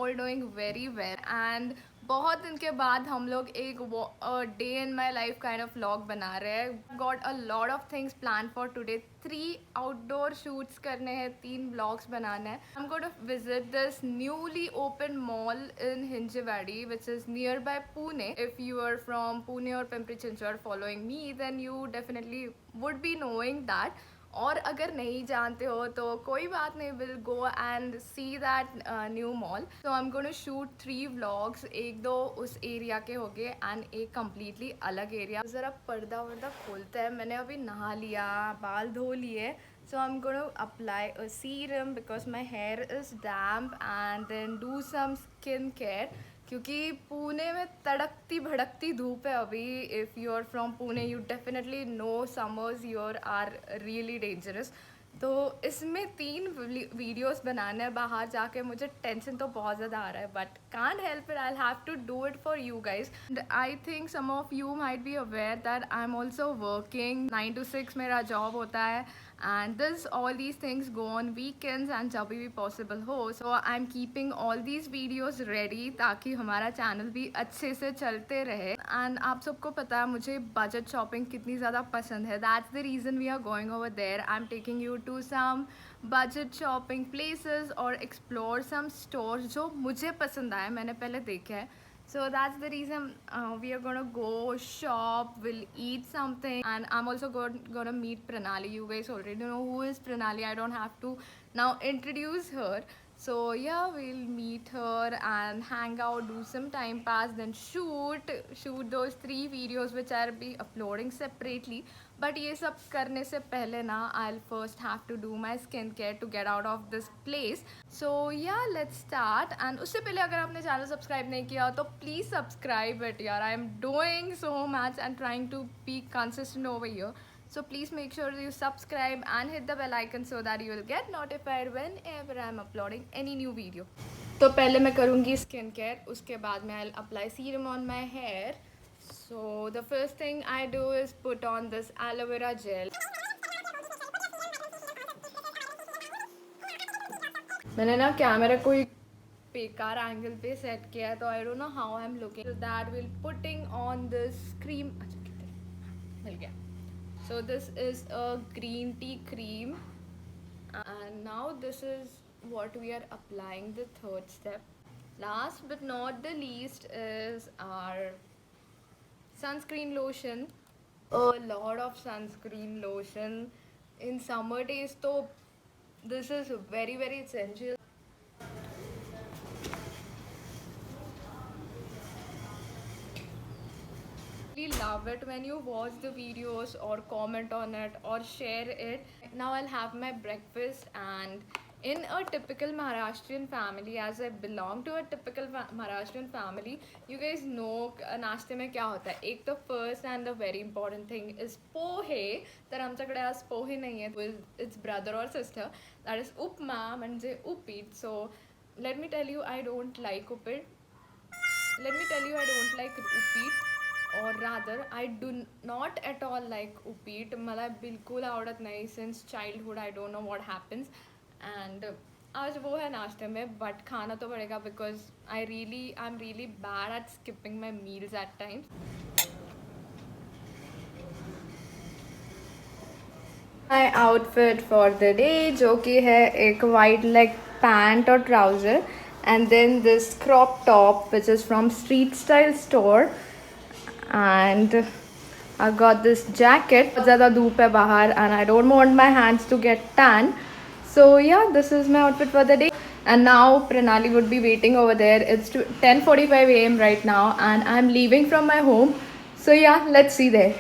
all doing very well and बहुत दिन के बाद हम लोग एक day in my life kind of vlog बना रहे हैं. Got a lot of things plan for today. 3 outdoor shoots करने हैं, 3 व्लॉग्स बनाने हैं. I am going to visit this newly open mall in Hinjewadi which is near by Pune. If you are from Pune और Pimpri Chinchwad following me then you definitely would be knowing that. और अगर नहीं जानते हो तो कोई बात नहीं, will go and see that new mall. So I am going to shoot 3 vlogs. 1-2 उस एरिया के हो गए एंड एक कम्प्लीटली अलग एरिया. ज़रा पर्दा वर्दा खोलते हैं. मैंने अभी नहा लिया, बाल धो लिए. So I'm going to apply a serum because my hair is damp and then do some skin care. क्योंकि पुणे में तड़कती भड़कती धूप है अभी. If you are from Pune you definitely know summers your are really dangerous. तो इसमें 3 वीडियोस बनाने हैं बाहर जाके. मुझे टेंशन तो बहुत ज़्यादा आ रहा है but can't help it. I have to do it for you guys. I think some of you might be aware that I am also working. 9 to 6 मेरा जॉब होता है and this all these things go on weekends and जब भी possible हो. so I'm keeping all these videos ready ताकि हमारा channel भी अच्छे से चलते रहे. and आप सबको पता है मुझे बजट शॉपिंग कितनी ज़्यादा पसंद है. that's the reason we are going over there. I'm taking you to some budget shopping places or explore some stores जो मुझे पसंद आए, मैंने पहले देखे हैं. So that's the reason we are gonna go shop, we'll eat something, and I'm also gonna meet Pranali. You guys already know who is Pranali. I don't have to now introduce her. So yeah, we'll meet her and hang out, do some time pass, then shoot those 3 videos which I'll be uploading separately. But ये सब करने से पहले ना I'll first have to do my skin care to get out of this place. So yeah, let's start. And उससे पहले अगर आपने चैनल सब्सक्राइब नहीं किया तो please subscribe it यार. I am doing so much and trying to be consistent over here. So please make sure you subscribe and hit the bell icon so that you will get notified whenever I am uploading any new video. तो पहले मैं करूँगी skin care, उसके बाद मैं I'll apply serum on my hair. So the first thing I do is put on this aloe vera gel. मैंने ना camera कोई बेकार एंगल पे सेट किया है तो I don't know how I am looking. So that will putting on this cream. अच्छा मिल गया. So this is a green tea cream and now this is what we are applying, the 3rd step. Last but not the least is our sunscreen lotion. A lot of sunscreen lotion in summer days, so this is very very essential. Love it when you watch the videos or comment on it or share it. Now I'll have my breakfast and in a typical Maharashtrian family, as I belong to a typical Maharashtrian family, you guys know नाश्ते में क्या होता है. एक तो first and the very important thing is पोहे. तर आमच्याकडे आज पोहे नाही आहेत. It's brother or sister. That is उपमा म्हणजे उपीट. So let me tell you I don't like उपीट. Let me tell you I don't like उपीट. or rather I do not at all like उपीट. मला बिल्कुल आवडत नाही. since childhood I don't know what happens and आज वो है नाश्ते में बट खाना तो पड़ेगा because I'm really bad at skipping my meals at times. My outfit for the day जो कि है एक white leg pant और trouser and then this crop top which is from Street Style store. And I got this jacket. बहुत ज़्यादा धूप है बाहर and I don't want my hands to get tan. So yeah, this is my outfit for the day. And now Pranali would be waiting over there. It's 10:45 a.m. right now and I'm leaving from my home. So yeah, let's see there.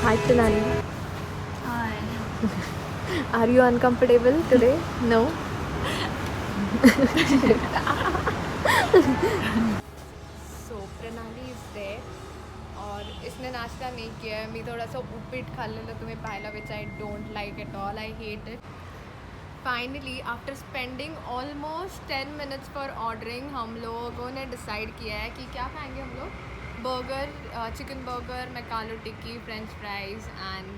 Hi Pranali. Hi. Are you uncomfortable today? No. So Pranali is there और इसने नाश्ता नहीं किया है. मी थोडासा उपीट खाल्लेलं तुम्ही पाहिलं which I don't like at all. I hate it. Finally after spending almost 10 minutes for ordering हम लोगों ने डिसाइड किया है कि क्या खाएंगे हम लोग. Burger, chicken burger, McAloo tikki, French fries and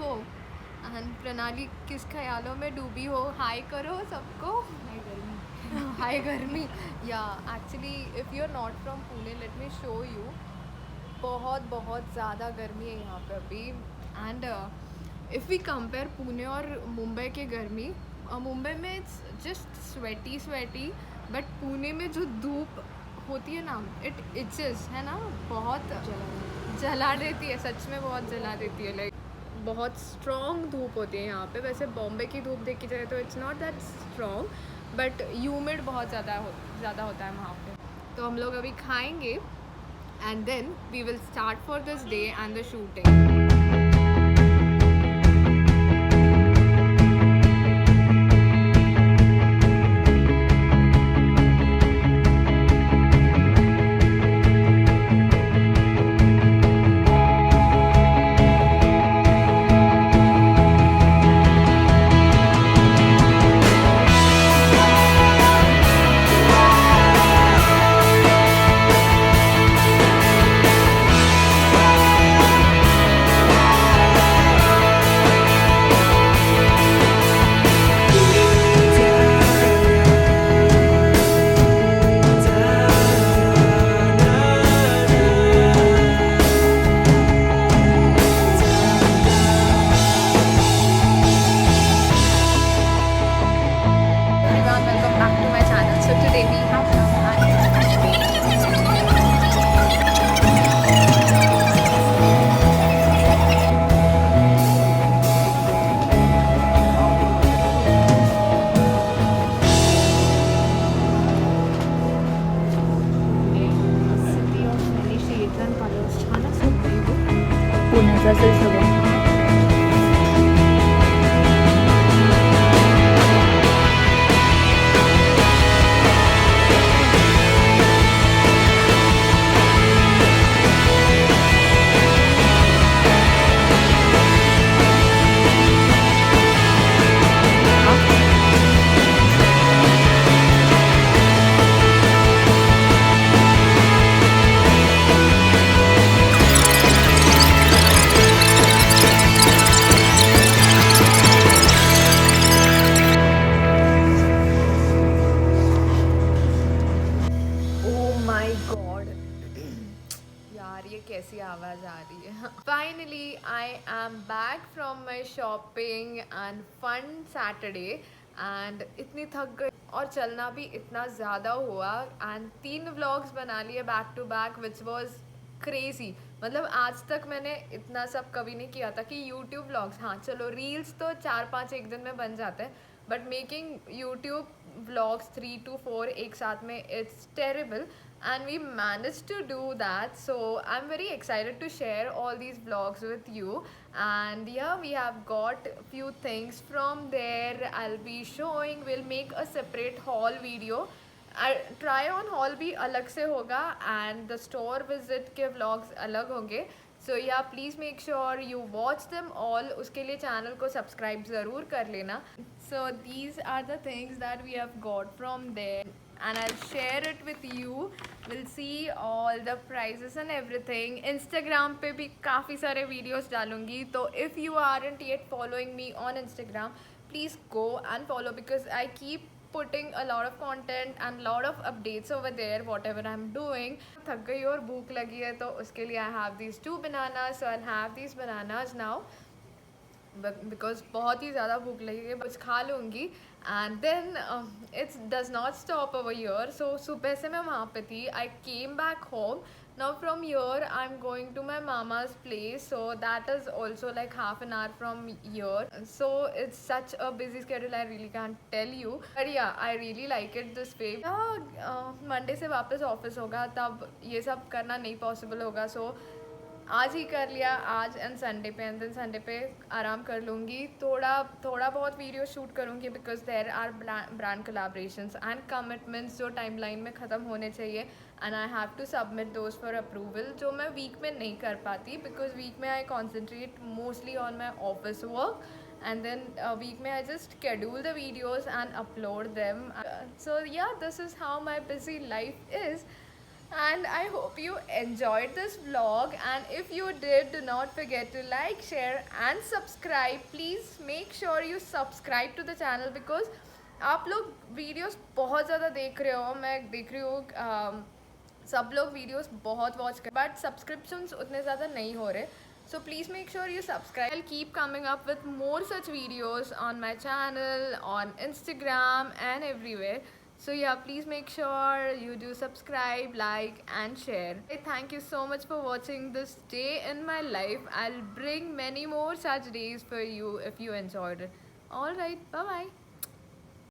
coke. And Pranali किस ख्यालों में डूबी हो? हाय करो सबको. हाय गर्मी. या actually if you are not from Pune let me show you. बहुत बहुत ज़्यादा गर्मी है यहाँ पे अभी. And if we compare Pune और मुंबई के गर्मी, मुंबई में it's just sweaty but Pune में जो धूप होती है ना, इट इचेस है ना, बहुत जला देती है. सच में बहुत जला देती है. लाइक बहुत स्ट्रॉन्ग धूप होती है यहाँ पे. वैसे बॉम्बे की धूप देखी जाए तो it's not that strong but humid बहुत ज़्यादा होता है वहाँ पे. तो हम लोग अभी खाएंगे and then we will start for this day and the shooting. पुण्याचं असेल सगळं. कैसी आवाज़ आ रही है. Finally I am back from my shopping and fun Saturday and इतनी थक गई और चलना भी इतना ज़्यादा हुआ एंड 3 व्लॉग्स बना लिए back to back which was crazy. मतलब आज तक मैंने इतना सब कभी नहीं किया था कि यूट्यूब व्लॉग्स, हाँ चलो रील्स तो 4-5 एक दिन में बन जाते हैं but making YouTube vlogs 3 to 4 एक साथ में it's terrible. And we managed to do that, so I'm very excited to share all these vlogs with you. And yeah, we have got few things from there I'll be showing. We'll make a separate haul video. Try on haul भी अलग से होगा and the store visit के vlogs अलग होंगे. So yeah, please make sure you watch them all. उसके लिए channel को subscribe ज़रूर कर लेना. So these are the things that we have got from there and I'll share it with you. We'll see all the prices and everything. Instagram पे भी काफ़ी सारे videos डालूंगी. तो if you aren't yet following me on Instagram, please go and follow because I keep putting a lot of content and lot of updates over there whatever I'm doing. थक गई और भूख लगी है तो उसके लिए I have these 2 bananas, so I'll have these bananas now because बहुत ही ज़्यादा भूख लगी है, बस खा लूँगी. And then it's does not stop over here. So सुबह से मैं वहाँ पे थी. I came back home. Now from here I am going to my मामा's place, so that is also like half an hour from here. So it's such a busy schedule, I really can't tell you, but yeah, I really like it this way. Monday से वापस office होगा तब ये सब करना नहीं possible होगा. सो आज ही कर लिया, आज एंड संडे पे, एंड देन संडे पे आराम कर लूँगी, थोड़ा बहुत वीडियो शूट करूँगी because there are brand collaborations and commitments जो टाइमलाइन में ख़त्म होने चाहिए, and I have to submit those for approval, जो मैं वीक में नहीं कर पाती बिकॉज वीक में I concentrate mostly on my office work, and then week may I just schedule the videos and upload them. So yeah, this is how my busy life is, and I hope you enjoyed this vlog, and if you did, do not forget to like, share and subscribe. Please make sure you subscribe to the channel because आप लोग videos बहुत ज़्यादा देख रहे हो, मैं देख रही हूँ सब लोग वीडियोस बहुत वॉच कर, बट सब्सक्रिप्शंस उतने ज़्यादा नहीं हो रहे. So please make sure you subscribe. I'll keep coming up with more such videos on my channel, on Instagram and everywhere. So yeah, please make sure you do subscribe, like and share. Thank you so much for watching this day in my life. I'll bring many more such days for you if you enjoyed it. Alright, bye bye.